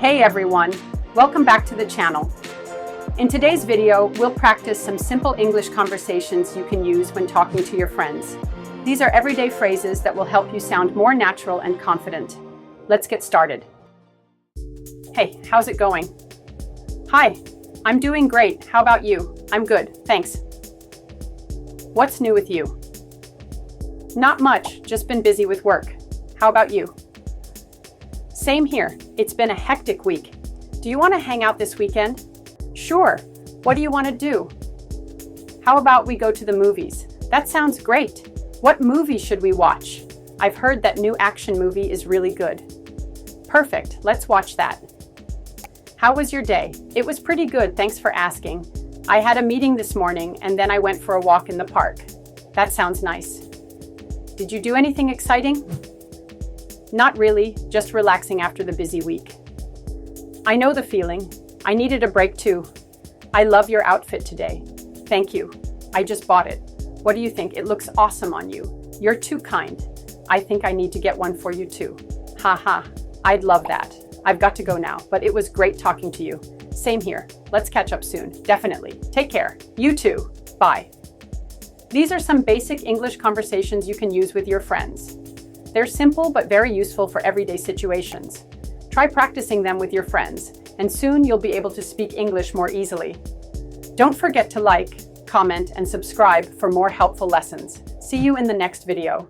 Hey everyone, welcome back to the channel. In today's video, we'll practice some simple English conversations you can use when talking to your friends. These are everyday phrases that will help you sound more natural and confident. Let's get started. Hey, how's it going? Hi, I'm doing great. How about you? I'm good, thanks. What's new with you? Not much, just been busy with work. How about you? Same here. It's been a hectic week. Do you want to hang out this weekend? Sure. What do you want to do? How about we go to the movies? That sounds great. What movie should we watch? I've heard that new action movie is really good. Perfect. Let's watch that. How was your day? It was pretty good, thanks for asking. I had a meeting this morning and then I went for a walk in the park. That sounds nice. Did you do anything exciting? Not really, just relaxing after the busy week. I know the feeling. I needed a break too. I love your outfit today. Thank you. I just bought it. What do you think? It looks awesome on you. You're too kind. I think I need to get one for you too. Haha, I'd love that. I've got to go now, but it was great talking to you. Same here. Let's catch up soon. Definitely. Take care. You too. Bye. These are some basic English conversations you can use with your friends. They're simple but very useful for everyday situations. Try practicing them with your friends, and soon you'll be able to speak English more easily. Don't forget to like, comment, and subscribe for more helpful lessons. See you in the next video.